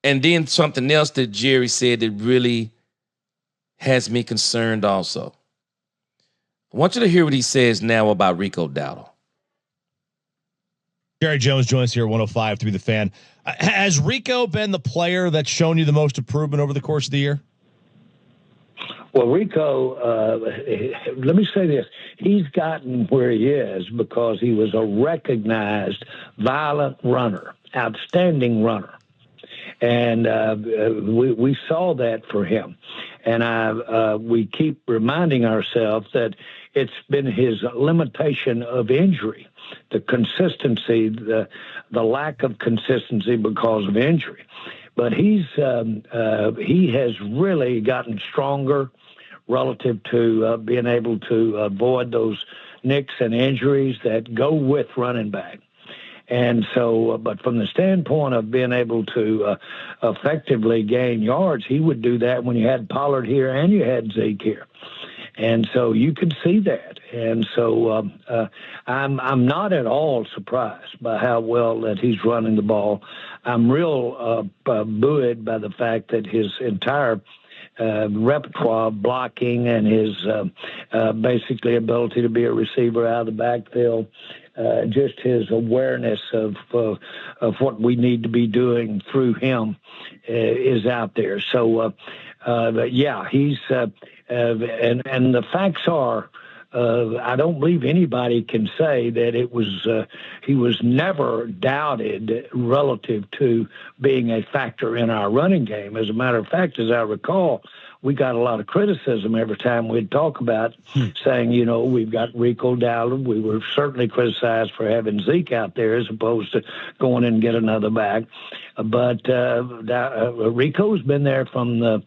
And then something else that Jerry said that really has me concerned also. I want you to hear what he says now about Rico Dowdle. Jerry Jones joins us here at 105 to be the fan. Has Rico been the player that's shown you the most improvement over the course of the year? Well, Rico, let me say this. He's gotten where he is because he was a recognized violent runner, outstanding runner. And we saw that for him. And we keep reminding ourselves that it's been his limitation of injury, the consistency, the lack of consistency because of injury. But he has really gotten stronger relative to being able to avoid those nicks and injuries that go with running back. And so, but from the standpoint of being able to effectively gain yards, he would do that when you had Pollard here and you had Zeke here. And so you could see that. And so I'm not at all surprised by how well that he's running the ball. I'm real buoyed by the fact that his entire repertoire of blocking and his basically ability to be a receiver out of the backfield, just his awareness of what we need to be doing through him is out there. So, yeah, he's and the facts are, I don't believe anybody can say that it was he was never doubted relative to being a factor in our running game. As a matter of fact, as I recall, we got a lot of criticism every time we'd talk about saying, you know, we've got Rico Dowdle. We were certainly criticized for having Zeke out there as opposed to going and get another back. But Rico's been there from the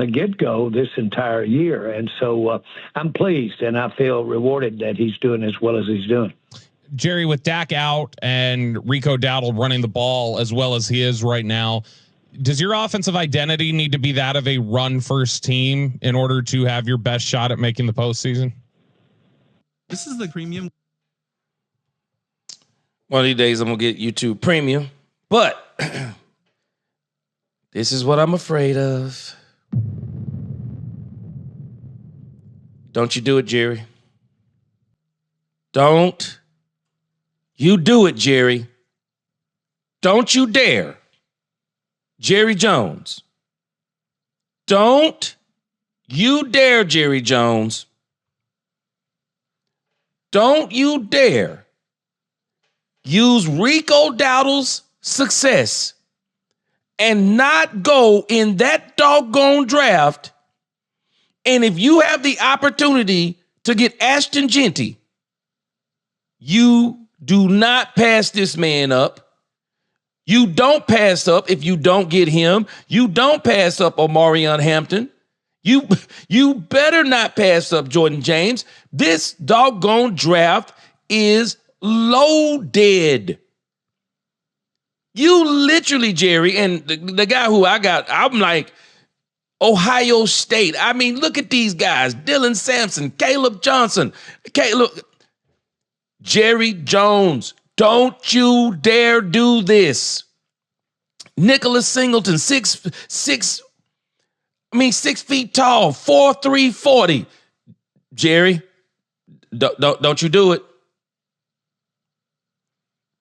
get-go this entire year. And so I'm pleased and I feel rewarded that he's doing as well as he's doing. Jerry, with Dak out and Rico Dowdle running the ball as well as he is right now, does your offensive identity need to be that of a run-first team in order to have your best shot at making the postseason? This is the premium. One of these days I'm going to get YouTube Premium. But this is what I'm afraid of. Don't you do it, Jerry. Don't you do it, Jerry. Don't you dare. Jerry Jones. Don't you dare, Jerry Jones. Don't you dare use Rico Dowdle's success and not go in that doggone draft. And if you have the opportunity to get Ashton Jeanty, you do not pass this man up. You don't pass up if you don't get him. You don't pass up Omarion Hampton. You better not pass up Jordan James. This doggone draft is loaded. You literally, Jerry, and the guy who I got, I'm like, Ohio State. I mean, look at these guys. Dylan Sampson, Caleb Johnson. Jerry Jones, don't you dare do this. Nicholas Singleton, 6 feet tall, 4'3", 40. Jerry, don't you do it.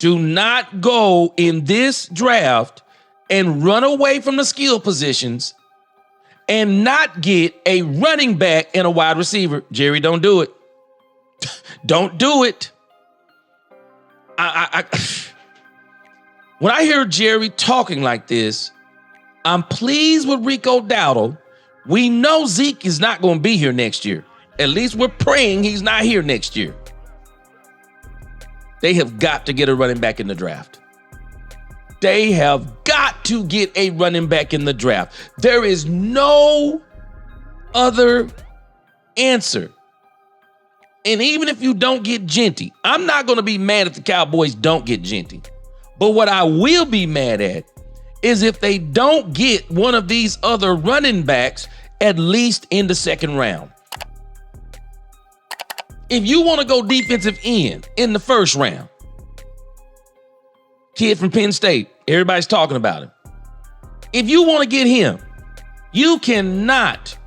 Do not go in this draft and run away from the skill positions and not get a running back and a wide receiver. Jerry, don't do it. Don't do it. When I hear Jerry talking like this, I'm pleased with Rico Dowdle. We know Zeke is not going to be here next year. At least we're praying he's not here next year. They have got to get a running back in the draft. They have got to get a running back in the draft. There is no other answer. And even if you don't get Jeanty, I'm not going to be mad if the Cowboys don't get Jeanty. But what I will be mad at is if they don't get one of these other running backs at least in the second round. If you want to go defensive end in the first round, kid from Penn State, everybody's talking about him. If you want to get him, you cannot.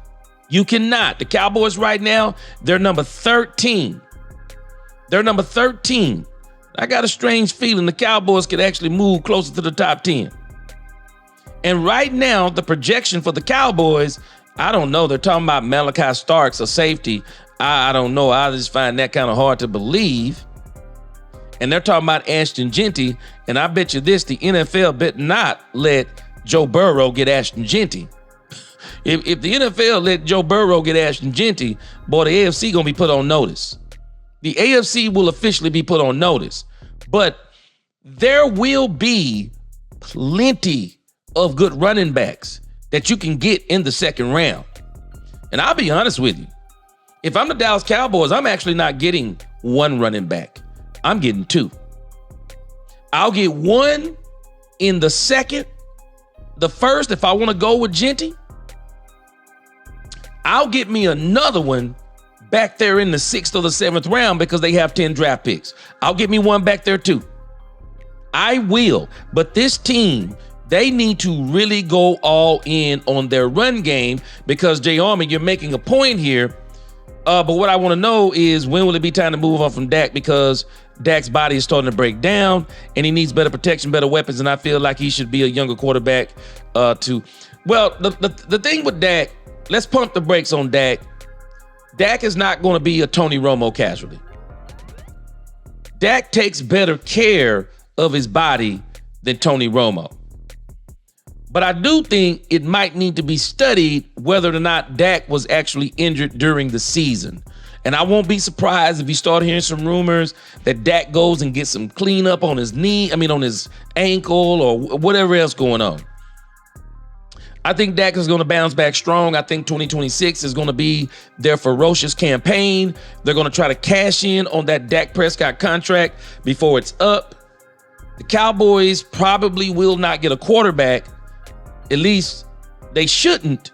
The Cowboys right now, they're number 13. They're number 13. I got a strange feeling the Cowboys could actually move closer to the top 10. And right now, the projection for the Cowboys, I don't know. They're talking about Malachi Starks, a safety. I don't know. I just find that kind of hard to believe. And they're talking about Ashton Jeanty. And I bet you this, the NFL bet not let Joe Burrow get Ashton Jeanty. If the NFL let Joe Burrow get Ashton Jeanty, boy, the AFC going to be put on notice. The AFC will officially be put on notice. But there will be plenty of good running backs that you can get in the second round. And I'll be honest with you. If I'm the Dallas Cowboys, I'm actually not getting one running back. I'm getting two. I'll get one in the second. The first, if I want to go with Jeanty, I'll get me another one back there in the 6th or the 7th round because they have 10 draft picks. I'll get me one back there too. I will. But this team, they need to really go all in on their run game because, Jay Army, you're making a point here. But what I want to know is when will it be time to move on from Dak, because Dak's body is starting to break down and he needs better protection, better weapons, and I feel like he should be a younger quarterback too. Well, the thing with Dak, let's pump the brakes on Dak. Dak is not going to be a Tony Romo casualty. Dak takes better care of his body than Tony Romo. But I do think it might need to be studied whether or not Dak was actually injured during the season. And I won't be surprised if you start hearing some rumors that Dak goes and gets some cleanup on his on his ankle or whatever else going on. I think Dak is going to bounce back strong. I think 2026 is going to be their ferocious campaign. They're going to try to cash in on that Dak Prescott contract before it's up. The Cowboys probably will not get a quarterback. At least they shouldn't.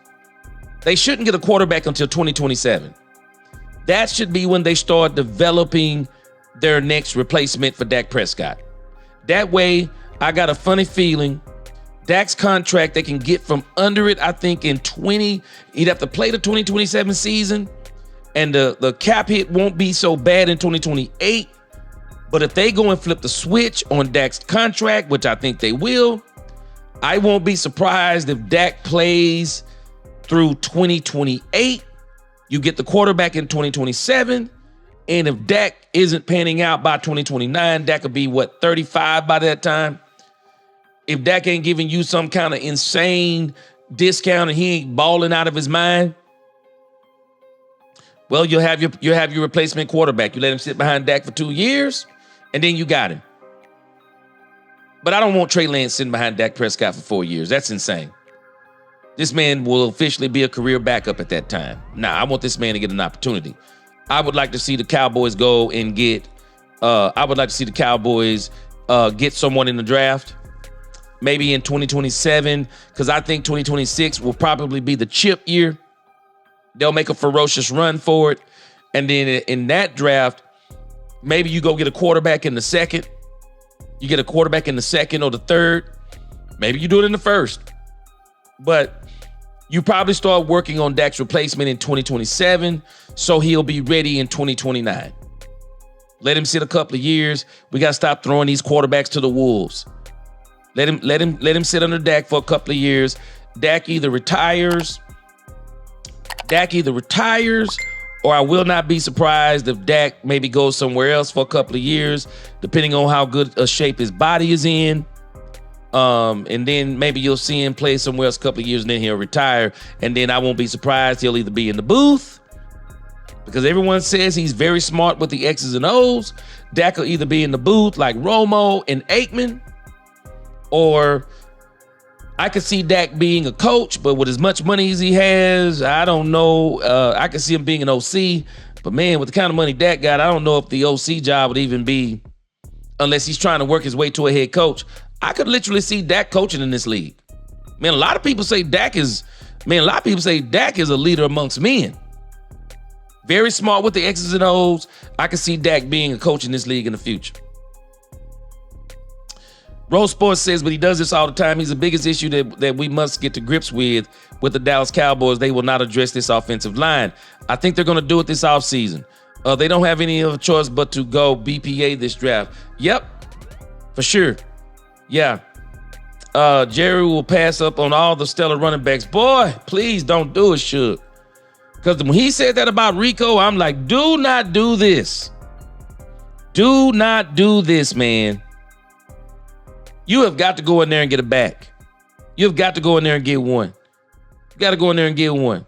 They shouldn't get a quarterback until 2027. That should be when they start developing their next replacement for Dak Prescott. That way, I got a funny feeling Dak's contract, they can get from under it, I think he'd have to play the 2027 season, and the cap hit won't be so bad in 2028. But if they go and flip the switch on Dak's contract, which I think they will, I won't be surprised if Dak plays through 2028. You get the quarterback in 2027. And if Dak isn't panning out by 2029, Dak will be, 35 by that time? If Dak ain't giving you some kind of insane discount and he ain't balling out of his mind, well, you'll have your replacement quarterback. You let him sit behind Dak for 2 years, and then you got him. But I don't want Trey Lance sitting behind Dak Prescott for 4 years. That's insane. This man will officially be a career backup at that time. Nah, I want this man to get an opportunity. I would like to see the Cowboys go and get get someone in the draft. Maybe in 2027, because I think 2026 will probably be the chip year. They'll make a ferocious run for it. And then in that draft, maybe you go get a quarterback in the second. You get a quarterback in the second or the third. Maybe you do it in the first. But you probably start working on Dak's replacement in 2027, so he'll be ready in 2029. Let him sit a couple of years. We got to stop throwing these quarterbacks to the wolves. Let him sit under Dak for a couple of years. Dak either retires, or I will not be surprised if Dak maybe goes somewhere else for a couple of years, depending on how good a shape his body is in. And then maybe you'll see him play somewhere else a couple of years, and then he'll retire. And then I won't be surprised he'll either be in the booth, because everyone says he's very smart with the X's and O's. Dak will either be in the booth like Romo and Aikman, or I could see Dak being a coach, but with as much money as he has, I don't know. I could see him being an OC, but man, with the kind of money Dak got, I don't know if the OC job would even be, unless he's trying to work his way to a head coach. I could literally see Dak coaching in this league. Man, a lot of people say Dak is a leader amongst men. Very smart with the X's and O's. I could see Dak being a coach in this league in the future. Rose Sports says, but he does this all the time. He's the biggest issue that we must get to grips with the Dallas Cowboys. They will not address this offensive line. I think they're going to do it this offseason. They don't have any other choice but to go BPA this draft. Yep, for sure. Yeah. Jerry will pass up on all the stellar running backs. Boy, please don't do it, Suge. Because when he said that about Rico, I'm like, do not do this. Do not do this, man. You have got to go in there and get a back. You've got to go in there and get one. You got to go in there and get one.